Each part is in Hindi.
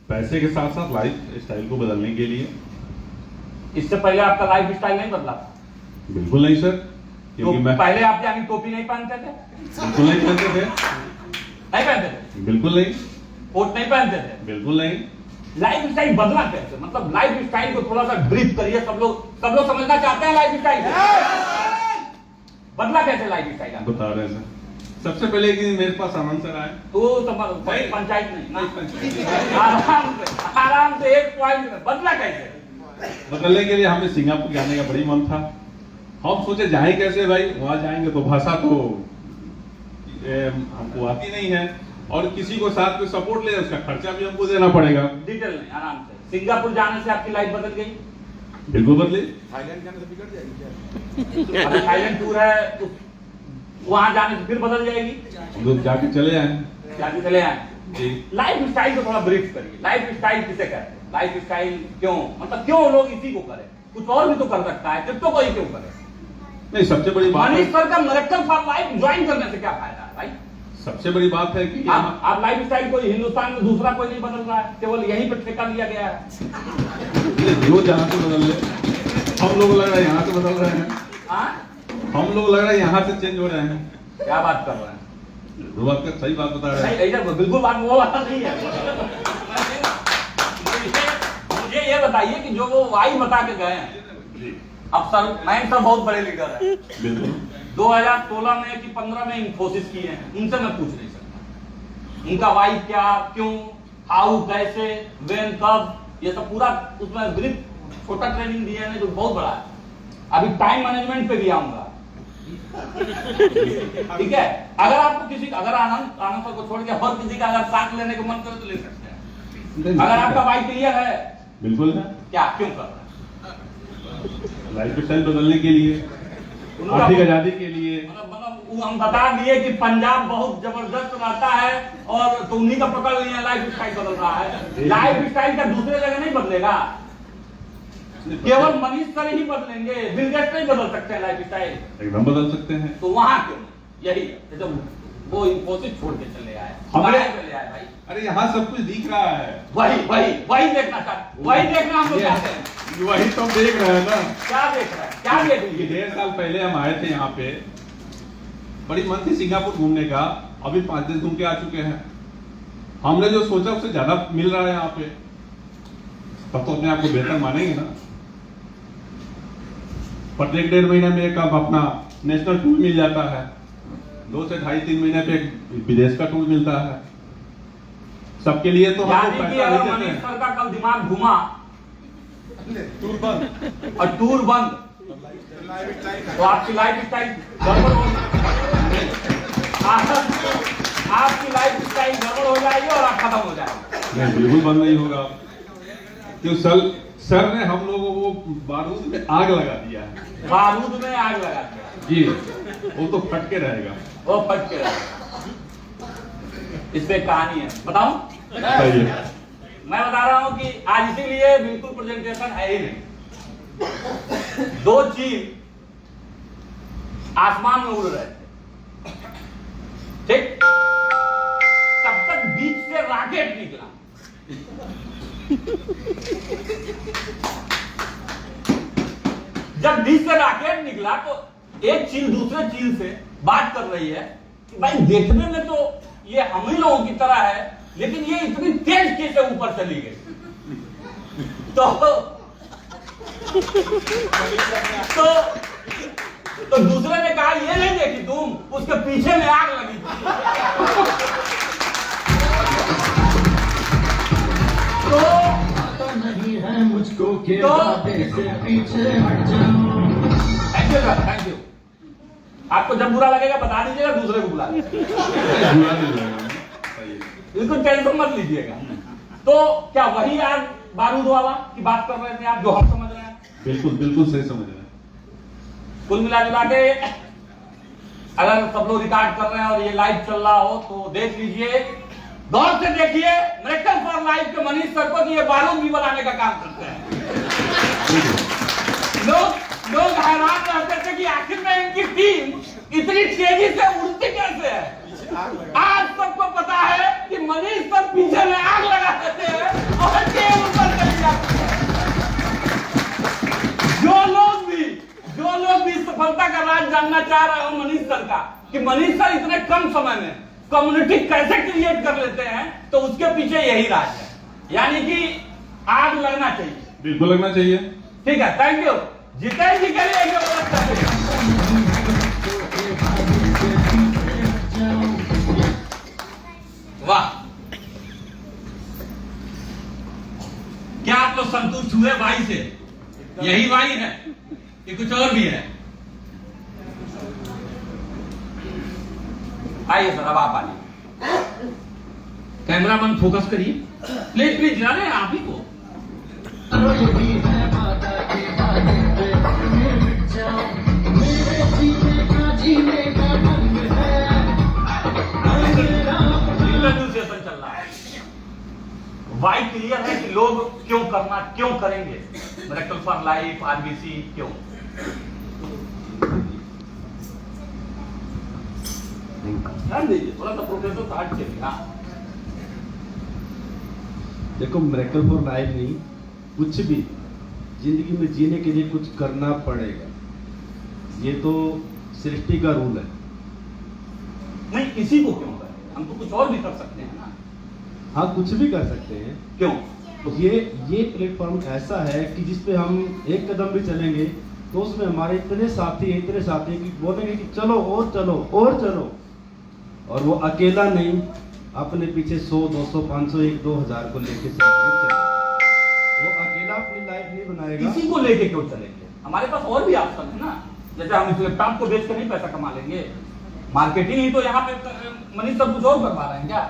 पैसे के साथ साथ लाइफ स्टाइल को बदलने के लिए। इससे पहले आपका लाइफ स्टाइल नहीं बदला था? बिल्कुल नहीं सर, क्योंकि तो मैं पहले आप यानी टोपी नहीं पहनते थे? बिल्कुल नहीं पहनते थे। नहीं पहनते थे? बिल्कुल नहीं। कोट नहीं पहनते थे? बिल्कुल नहीं। लाइफ स्टाइल बदला कैसे? मतलब लाइफ स्टाइल को थोड़ा सा ब्रीफ करिए, सब लोग समझना चाहते हैं लाइफ स्टाइल बदला कैसे लाइफ स्टाइल? बता रहे हैं सर। सबसे पहले एक दिन मेरे पास आनंद सर आए। तो पंचायत नहीं, आराम से एक पॉइंट में बदला कैसे? बदलने के लिए हमें सिंगापुर जाने का बड़ी मन था। हम सोचे जाए कैसे भाई, वहां जाएंगे तो भाषा तो हमको आती नहीं है और किसी को साथ में सपोर्ट ले, उसका खर्चा भी हमको देना पड़ेगा। डिटेल नहीं, आराम से। सिंगापुर जाने से आपकी लाइफ बदल गई? बिल्कुल बदली। थाईलैंड जाने से बिगड़ जाएगी क्या? अगर थाईलैंड टूर है तो वहां जाने से फिर बदल जाएगी? हम जाके चले आए। जाके चले आए। जी। लाइफ स्टाइल को थोड़ा ब्रीफ करिए। लाइफ स्टाइल किसे कहते हैं? लाइफ स्टाइल क्यों, मतलब क्यों लोग इसी को करें? कुछ और भी तो कर सकता है, क्रिप्टो को ही क्यों करें? नहीं, सबसे बड़ी बात मनीष सर का मिरेकल फॉर लाइफ ज्वाइन करने से क्या फायदा है भाई? सबसे बड़ी बात है कि आप लाइफ स्टाइल को हिंदुस्तान में दूसरा कोई नहीं बदल रहा है, केवल यहीं पर ठेका लिया गया है। जो जहाँ से बदल ले, हम लोग लग रहा है यहाँ से बदल रहे हैं। हम लोग लग रहा है यहाँ से चेंज हो रहे हैं। क्या बात कर रहे हैं? वो बात का सही बात बता रहे हैं। नहीं, बिल्कुल बात वो बात नहीं है। मुझे ये बताइए कि जो वो वाई बता के गए हैं, अब सर मैं सर बहुत बड़े लीडर है, बिल्कुल 2016 में कि 15 में इन्फोसिस किए हैं, उनसे मैं पूछ नहीं सकता उनका वाई क्या, क्यों, हाउ, कैसे, व्हेन, कब, ये सब पूरा उसमें ब्रीफ छोटा ट्रेनिंग दिया है जो बहुत बड़ा है। अभी टाइम मैनेजमेंट पे भी आऊंगा, ठीक है? अगर आपको किसी, अगर आनंद सर को छोड़ के हर किसी का अगर साथ लेने का मन करे तो ले सकते हैं। अगर आपका वाई क्लियर है, बिल्कुल है। क्या क्यों कर रहे हैं? लाइफ स्टाइल बदलने के लिए, आर्थिक आजादी के लिए। मतलब हम बता दिए कि पंजाब बहुत जबरदस्त रहता है और तो उन्हीं का पकड़ लिया लाइफ स्टाइल बदल रहा है। लाइफ स्टाइल का दूसरे जगह नहीं बदलेगा, केवल मनीष सर ही बदलेंगे, बिल गेट्स नहीं बदल सकते हैं लाइफ स्टाइल। एकदम बदल सकते हैं। तो वहां क्यों? यही है जब वो इन्फोसिस छोड़ के चले आए, हमारे चले आए भाई। अरे यहाँ सब कुछ दिख रहा है। वही देखना चाहते, वही देखना हम लोग चाहते हैं। वही तो हम देख रहे हैं ना। क्या देख रहे हैं? क्या देख लीजिए? 1.5 साल पहले हम आए थे यहाँ पे, बड़ी मन थी सिंगापुर घूमने का। अभी 5 दिन घूम के आ चुके हैं। हमने जो सोचा उससे ज्यादा मिल रहा है यहाँ पे, तब तो अपने आप को बेहतर मानेंगे ना। प्रत्येक 1.5 महीने में एक अब अपना नेशनल टूर मिल जाता है, 2 से 2.5-3 महीने पे एक विदेश का टूर मिलता है। सबके लिए तो यानी कि अगर मनीष सर का कल दिमाग घुमा, टूर बंद और टूर बंद, तो आपकी लाइफ स्टाइल गड़बड़ हो, आपकी लाइफ स्टाइल गड़बड़ हो जाएगी और आप खत्म हो जाएंगे। नहीं, बिल्कुल बंद नहीं होगा। क्यों सर ने हम लोगों को बारूद में आग लगा दिया है। बारूद में आग लगा दिया जी, वो तो फट के रहेगा। वो फट के रहेगा। इस पे कहानी है, बताऊं? बताइए। मैं बता रहा हूं कि आज इसीलिए बिल्कुल प्रेजेंटेशन है ही नहीं। 2 चील आसमान में उड़ रहे थे, ठीक? तब तक बीच से रॉकेट निकला। जब बीच से रॉकेट निकला तो एक चील दूसरे चील से बात कर रही है कि भाई देखने में तो ये हम ही लोगों की तरह है, लेकिन ये इतनी तेज कैसे ऊपर चली गई? तो दूसरे ने कहा ये नहीं देखी तुम, उसके पीछे में आग लगी थी। तो नहीं है मुझको के बातें से पीछे हट जाऊं। Thank you sir, thank you. आपको जब बुरा लगेगा बता दीजिएगा, दूसरे को बुला लीजिएगा, बिल्कुल टेंशन मत लीजिएगा। तो क्या वही आग बारूद वाला की बात कर रहे थे आप, जो हम समझ रहे हैं? बिल्कुल बिल्कुल सही समझ रहे हैं। कुल मिला जुला के अगर सब लोग रिकॉर्ड कर रहे हैं और ये लाइव चल रहा हो तो देख लीजिए, गौर से देखिए मिरेकल फॉर लाइफ के मनीष सर को कि ये बारूद भी बनाने का काम करते हैं। टीम इतनी तेजी से उड़ती कैसे है? आग लगा आज सबको पता है कि मनीष सर पीछे में आग लगा देते हैं और टीम ऊपर चली जाती है। जो लोग भी सफलता का राज जानना चाह रहे हो मनीष सर का, कि मनीष सर इतने कम समय में कम्युनिटी कैसे क्रिएट कर लेते हैं, तो उसके पीछे यही राज है, यानी कि आग लगना चाहिए। बिल्कुल लगना चाहिए। ठीक है, थैंक यू। जितेंद्र जी के लिए एक बात करते हैं। वाह, क्या आप लोग संतुष्ट हुए वाई से? यही वाई है कि कुछ और भी है? आइए सर, अब आप आइए। कैमरामैन फोकस करिए, प्लीज प्लीज, जाने आप ही को। नेगोशिएशन चल रहा है। वाई क्लियर है कि लोग क्यों करेंगे मिरेकल फॉर लाइफ, आरबीसी, क्यों? ध्यान दीजिए, थोड़ा सा प्रोफेसर तो हट चलिए। हाँ, देखो, मिरेकल फॉर लाइफ नहीं, कुछ भी जिंदगी में जीने के लिए कुछ करना पड़ेगा, ये तो सृष्टि का रूल है। नहीं, किसी को क्यों करें? हम तो कुछ और भी कर सकते हैं ना। हाँ, कुछ भी कर सकते हैं। क्यों? ये प्लेटफॉर्म ऐसा है कि जिसपे हम एक कदम भी चलेंगे तो उसमें हमारे इतने साथी कि बोलेंगे कि चलो और चलो और चलो, और वो अकेला नहीं, अपने पीछे 100, 200, 500, 1, 2000 को लेके चलेगा। वो अकेला अपनी लाइफ नहीं बनाएगा। किसी को लेके क्यों चलेंगे? हमारे पास और भी ऑप्शन है ना। जैसे हम इस लैपटॉप को बेच कर नहीं पैसा कमा लेंगे, मार्केटिंग ही तो यहाँ पे मनीष सर कुछ और करवा रहे हैं क्या?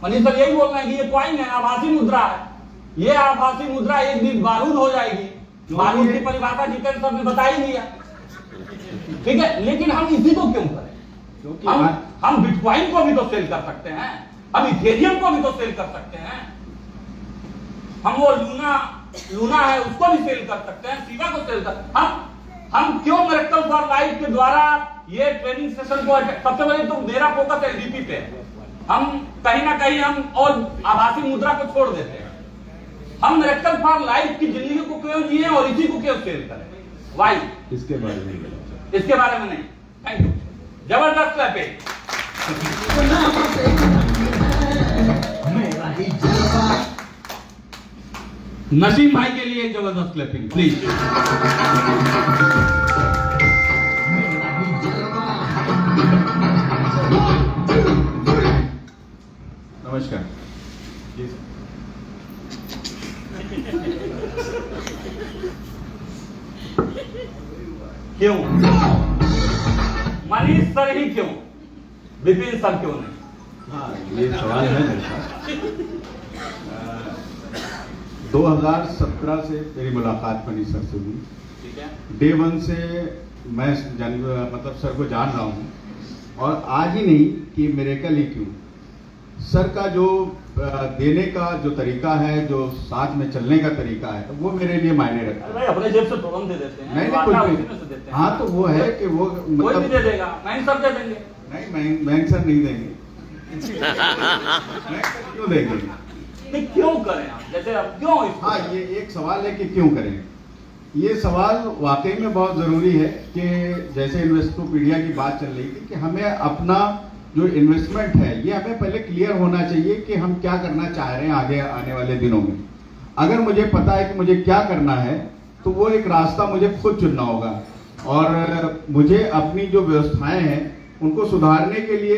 मनीष सर यही बोल रहे हैं कि ये कॉइन है, आभासी मुद्रा है। ये आभासी मुद्रा एक दिन बारूद हो जाएगी। बारूद की परिभाषा जितेंद्र सर ने बता ही दिया, ठीक है। लेकिन हम इसी को क्यों करें? क्योंकि हम बिटकॉइन को भी तो सेल कर सकते हैं, हम इथेरियम को भी तो सेल कर सकते हैं, हम वो लूना है उसको भी सेल कर सकते हैं, सीवा को सेल कर। हम क्यों मिरेकल फॉर लाइफ के द्वारा ये ट्रेनिंग सेशन को, सबसे पहले तो मेरा फोकस एलडीपी पे है। हम कहीं ना कहीं हम और आभासी मुद्रा को छोड़ देते हैं। हम मिरेकल फॉर लाइफ की जिंदगी को क्यों जिए और इसी को क्यों सेल करें? वाई? इसके बारे में इसके बारे में नहीं। थैंक यू, जबरदस्त क्लैपिंग। नसीम भाई के लिए एक जबरदस्त क्लैपिंग प्लीज। नमस्कार जी सर। क्यों मनीष सर ही क्यों, विपिन सर क्यों नहीं? हाँ, ये सवाल है मेरे पास। 2017 से मेरी मुलाकात मनीष सर से हुई। ठीक है, डे 1 से मैं मतलब सर को जान रहा हूँ, और आज ही नहीं कि मिरेकल ही क्यों, सर का जो देने का जो तरीका है, जो साथ में चलने का तरीका है, वो मेरे लिए मायने रखता है। भाई अपने जेब से तुरंत दे देते हैं। नहीं, वादा कुछ उसी में से नहीं। देते हैं। हाँ, तो वो है कि वो कोई भी मतलब दे देगा, मैं सर दे देंगे। नहीं, बैंक सर नहीं देंगे। बैंक सर क्यों देंगे? नहीं, क्यों करें आप? जैसे अब क्यों इसको? हाँ, ये एक सवाल है कि क्यों करें। ये सवाल वाकई में बहुत जरूरी है कि जैसे इन्वेस्टोपीडिया की बात चल रही थी कि हमें अपना जो इन्वेस्टमेंट है ये हमें पहले क्लियर होना चाहिए कि हम क्या करना चाह रहे हैं आगे आने वाले दिनों में। अगर मुझे पता है कि मुझे क्या करना है, तो वो एक रास्ता मुझे खुद चुनना होगा, और मुझे अपनी जो व्यवस्थाएं हैं उनको सुधारने के लिए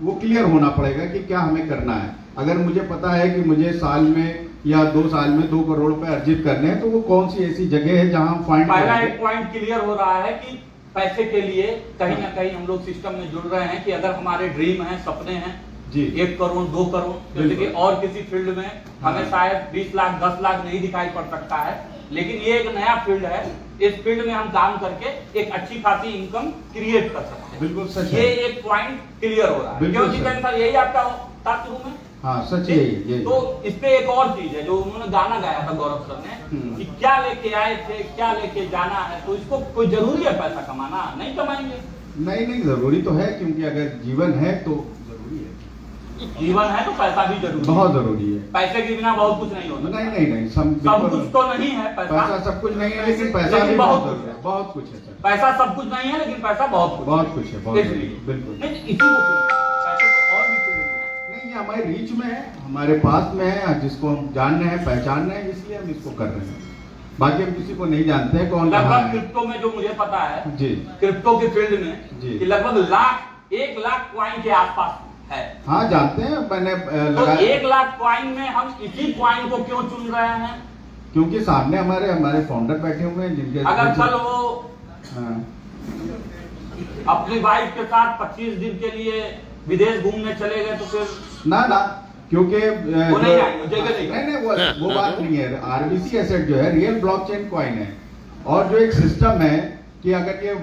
वो क्लियर होना पड़ेगा कि क्या हमें करना है। अगर मुझे पता है कि मुझे साल में या 2 साल में 2 करोड़ रुपए अर्जित करने हैं, तो वो कौन सी ऐसी जगह है जहां हम फाइंड पहला एक पॉइंट क्लियर हो रहा है कि पैसे के लिए कहीं ना कहीं हम लोग सिस्टम में जुड़ रहे हैं कि अगर हमारे ड्रीम हैं, सपने हैं जी 1 करोड़ 2 करोड़, जैसे कि और किसी फील्ड में हमें शायद 20 लाख 10 लाख नहीं दिखाई पड़ सकता है, लेकिन ये एक नया फील्ड है। इस फील्ड में हम काम करके एक अच्छी खासी इनकम क्रिएट कर सकते हैं। बिल्कुल सच ये है। एक पॉइंट क्लियर हो रहा है। बिल्कुल क्यों जितेंद्र सर, यही आपका था शुरू में? हाँ, सच है ये। तो इस पे एक और चीज है जो उन्होंने गाना गाया था गौरव सर ने कि क्या लेके आए थे, क्या लेके जाना है। तो इसको कोई जरूरी है पैसा कमाना? नहीं कमाएंगे। नहीं जरूरी तो है, क्योंकि अगर जीवन है तो जरूरी है, जीवन है तो पैसा भी जरूरी बहुत है। जरूरी है। पैसे के बिना बहुत कुछ नहीं होता। नहीं सब बिल्कुल- कुछ तो नहीं है पैसा सब कुछ नहीं है, लेकिन पैसा लेकिन भी बहुत बहुत कुछ जरूरी है। है, बहुत कुछ है सर, पैसा सब कुछ नहीं है, लेकिन पैसा बहुत कुछ बहुत कुछ है, बहुत इसलिए बिल्कुल। नहीं, इसी को क्यों? पैसे तो और भी फील्ड में है। नहीं, ये हमारे रीच में है, हमारे पास में है, जिसको हम जान रहे हैं, पहचान रहे हैं, इसलिए हम इसको कर रहे हैं। बाकी हम किसी को नहीं जानते हैं कौन कहाँ लगभग है। क्रिप्टो में जो मुझे पता है, जी क्रिप्टो के फील्ड में जी। कि लगभग 1 लाख कॉइन के आसपास है। हाँ जानते हैं, मैंने तो लगाया, 1 लाख कॉइन में हम इसी कॉइन को क्यों चुन रहे हैं? क्योंकि सामने हमारे फाउंडर बैठे हुए हैं जिनके अगर कल वो हाँ, अपनी वाइफ के साथ 25 दिन के लिए विदेश घूमने चले गए तो फिर ना क्योंकि वो नहीं आएंगे, जगह नहीं। नहीं वो बात नहीं है। आरबीसी एसेट जो है रियल ब्लॉकचेन कॉइन है, और जो एक सिस्टम है कि अगर ये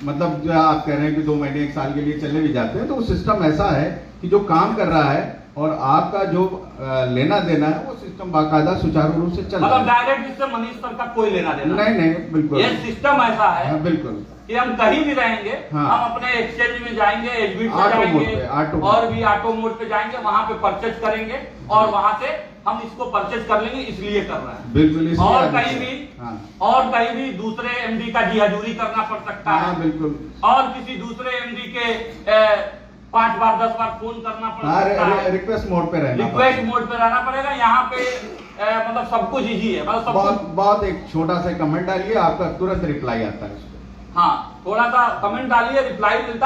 मतलब जो आप कह रहे हैं कि 2 महीने 1 साल के लिए चले भी जाते हैं, तो वो सिस्टम ऐसा है कि जो काम कर रहा है और आपका जो लेना देना है, वो सिस्टम बाकायदा सुचारू रूप से चल रहा मतलब है। डायरेक्ट इससे मनीष सर का कोई लेना देना नहीं बिल्कुल, ये सिस्टम ऐसा है हाँ, बिल्कुल कि हम कहीं भी रहेंगे, हाँ। हम अपने एक्सचेंज में जाएंगे, एचबीट में ऑटो मोड जाएंगे पे, ऑटो मोड। और भी ऑटो मोड पे जाएंगे, वहां पे परचेज करेंगे और वहां से हम इसको परचेज कर लेंगे, इसलिए कर रहे हैं। बिल्कुल इसलिए और आगे कहीं से- भी हाँ और कहीं भी दूसरे एमडी का जी हजूरी करना पड़ सकता हाँ है, बिल्कुल, और किसी दूसरे एमडी के 5 बार 10 बार फोन करना पड़ सकता है, रिक्वेस्ट मोड पे रहना रिक्वेस्ट पड़ता है। मोड पे रहना पड़ेगा। यहाँ पे मतलब सब कुछ इजी है, मतलब सब बहुत कुछ। बहुत एक छोटा सा कमेंट डालिए, आपका तुरंत रिप्लाई आता है उसको। हाँ, थोड़ा सा कमेंट डालिए, रिप्लाई मिलता है।